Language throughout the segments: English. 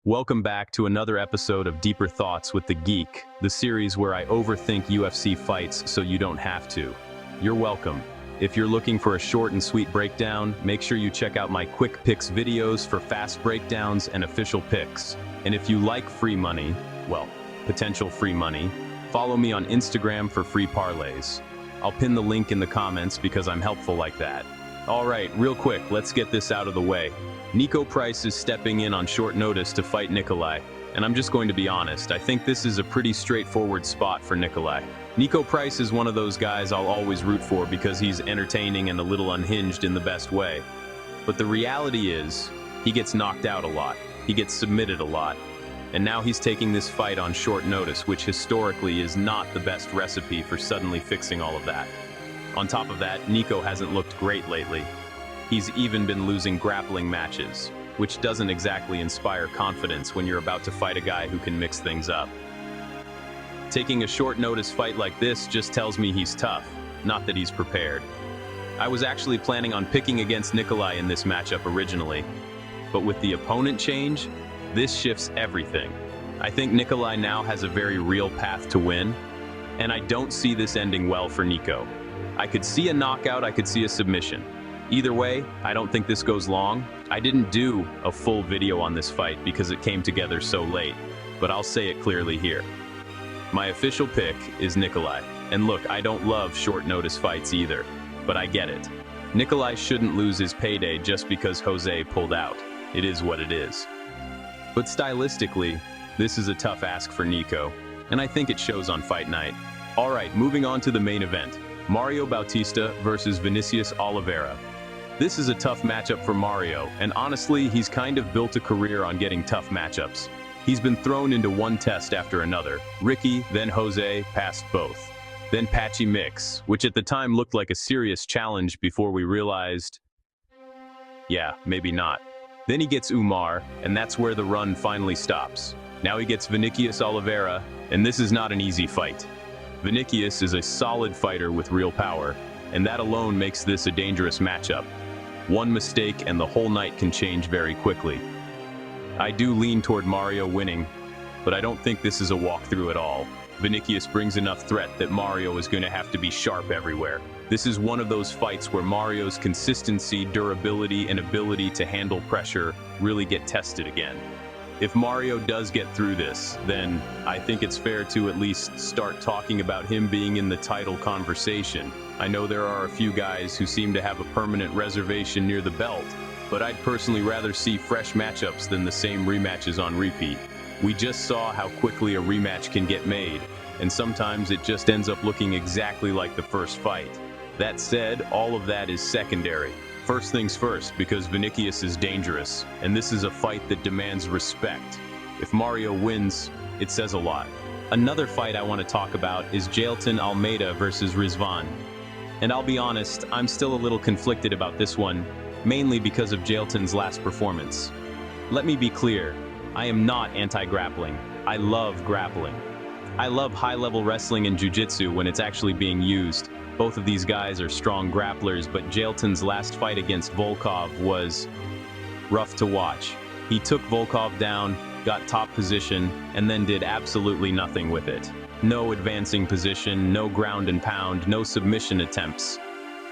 Welcome back to another episode of Deeper Thoughts with the Geek, the series where I overthink UFC fights so you don't have to. You're welcome. If you're looking for a short and sweet breakdown, make sure you check out my quick picks videos for fast breakdowns and official picks. And if you like free money, well, potential free money, follow me on Instagram for free parlays. I'll pin the link in the comments because I'm helpful like that. All right, real quick, let's get this out of the way. Niko Price is stepping in on short notice to fight Nikolai, and I'm just going to be honest, I think this is a pretty straightforward spot for Nikolai. Niko Price is one of those guys I'll always root for because he's entertaining and a little unhinged in the best way. But the reality is, he gets knocked out a lot, he gets submitted a lot, and now he's taking this fight on short notice, which historically is not the best recipe for suddenly fixing all of that. On top of that, Niko hasn't looked great lately. He's even been losing grappling matches, which doesn't exactly inspire confidence when you're about to fight a guy who can mix things up. Taking a short notice fight like this just tells me he's tough, not that he's prepared. I was actually planning on picking against Nikolai in this matchup originally, but with the opponent change, this shifts everything. I think Nikolai now has a very real path to win, and I don't see this ending well for Niko. I could see a knockout, I could see a submission. Either way, I don't think this goes long. I didn't do a full video on this fight because it came together so late, but I'll say it clearly here. My official pick is Nikolai. And look, I don't love short notice fights either, but I get it. Nikolai shouldn't lose his payday just because Jose pulled out. It is what it is. But stylistically, this is a tough ask for Niko, and I think it shows on fight night. All right, moving on to the main event. Mario Bautista versus Vinicius Oliveira. This is a tough matchup for Mario, and honestly, he's kind of built a career on getting tough matchups. He's been thrown into one test after another. Ricky, then Jose, passed both. Then Patchy Mix, which at the time looked like a serious challenge before we realized, yeah, maybe not. Then he gets Umar, and that's where the run finally stops. Now he gets Vinicius Oliveira, and this is not an easy fight. Vinicius is a solid fighter with real power, and that alone makes this a dangerous matchup. One mistake and the whole night can change very quickly. I do lean toward Mario winning, but I don't think this is a walkthrough at all. Vinicius brings enough threat that Mario is going to have to be sharp everywhere. This is one of those fights where Mario's consistency, durability, and ability to handle pressure really get tested again. If Mario does get through this, then I think it's fair to at least start talking about him being in the title conversation. I know there are a few guys who seem to have a permanent reservation near the belt, but I'd personally rather see fresh matchups than the same rematches on repeat. We just saw how quickly a rematch can get made, and sometimes it just ends up looking exactly like the first fight. That said, all of that is secondary. First things first, because Vinicius is dangerous, and this is a fight that demands respect. If Mario wins, it says a lot. Another fight I want to talk about is Jailton Almeida versus Rizvan. And I'll be honest, I'm still a little conflicted about this one, mainly because of Jailton's last performance. Let me be clear, I am not anti-grappling. I love grappling. I love high-level wrestling and jiu-jitsu when it's actually being used. Both of these guys are strong grapplers, but Jailton's last fight against Volkov was rough to watch. He took Volkov down, got top position, and then did absolutely nothing with it. No advancing position, no ground and pound, no submission attempts.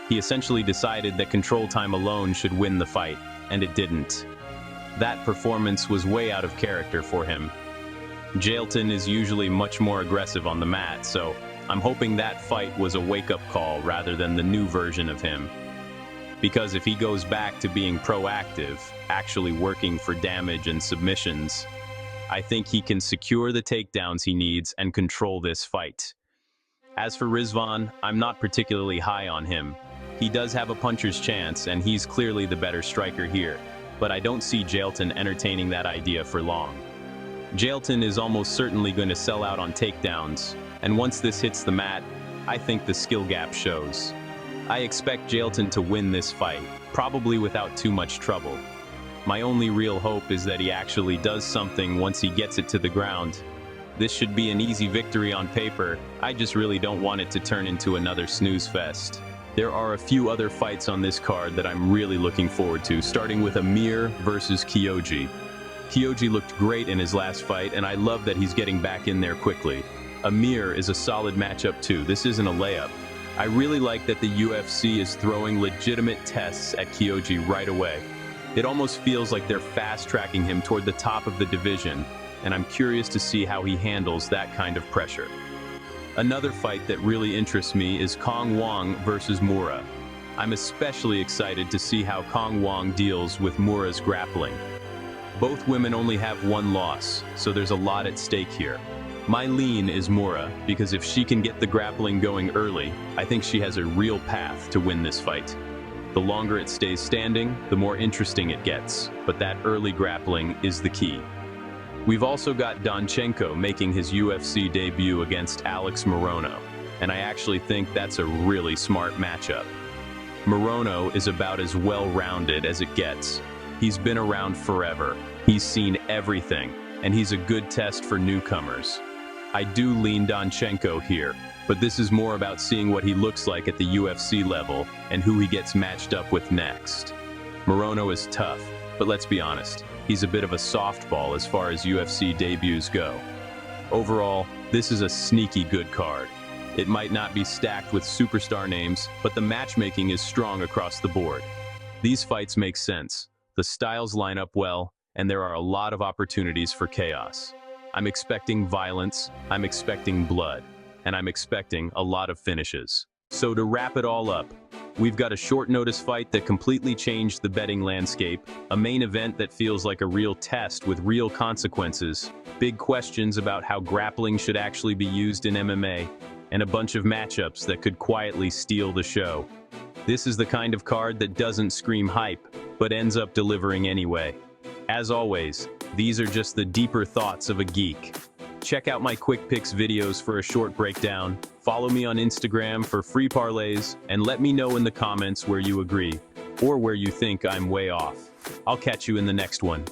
He essentially decided that control time alone should win the fight, and it didn't. That performance was way out of character for him. Jailton is usually much more aggressive on the mat, so I'm hoping that fight was a wake-up call rather than the new version of him. Because if he goes back to being proactive, actually working for damage and submissions, I think he can secure the takedowns he needs and control this fight. As for Rizvan, I'm not particularly high on him. He does have a puncher's chance, and he's clearly the better striker here, but I don't see Jailton entertaining that idea for long. Jailton is almost certainly going to sell out on takedowns, and once this hits the mat, I think the skill gap shows. I expect Jailton to win this fight, probably without too much trouble. My only real hope is that he actually does something once he gets it to the ground. This should be an easy victory on paper. I just really don't want it to turn into another snooze fest. There are a few other fights on this card that I'm really looking forward to, starting with Amir versus Kyoji. Kyoji looked great in his last fight, and I love that he's getting back in there quickly. Amir is a solid matchup too. This isn't a layup. I really like that the UFC is throwing legitimate tests at Kyoji right away. It almost feels like they're fast-tracking him toward the top of the division, and I'm curious to see how he handles that kind of pressure. Another fight that really interests me is Kong Wong versus Mura. I'm especially excited to see how Kong Wong deals with Mura's grappling. Both women only have one loss, so there's a lot at stake here. My lean is Mura, because if she can get the grappling going early, I think she has a real path to win this fight. The longer it stays standing, the more interesting it gets, but that early grappling is the key. We've also got Donchenko making his UFC debut against Alex Morono, and I actually think that's a really smart matchup. Morono is about as well-rounded as it gets. He's been around forever, he's seen everything, and he's a good test for newcomers. I do lean Donchenko here, but this is more about seeing what he looks like at the UFC level and who he gets matched up with next. Morono is tough, but let's be honest, he's a bit of a softball as far as UFC debuts go. Overall, this is a sneaky good card. It might not be stacked with superstar names, but the matchmaking is strong across the board. These fights make sense, the styles line up well, and there are a lot of opportunities for chaos. I'm expecting violence, I'm expecting blood, and I'm expecting a lot of finishes. So to wrap it all up, we've got a short notice fight that completely changed the betting landscape, a main event that feels like a real test with real consequences, big questions about how grappling should actually be used in MMA, and a bunch of matchups that could quietly steal the show. This is the kind of card that doesn't scream hype, but ends up delivering anyway. As always, these are just the deeper thoughts of a geek. Check out my quick picks videos for a short breakdown, follow me on Instagram for free parlays, and let me know in the comments where you agree, or where you think I'm way off. I'll catch you in the next one.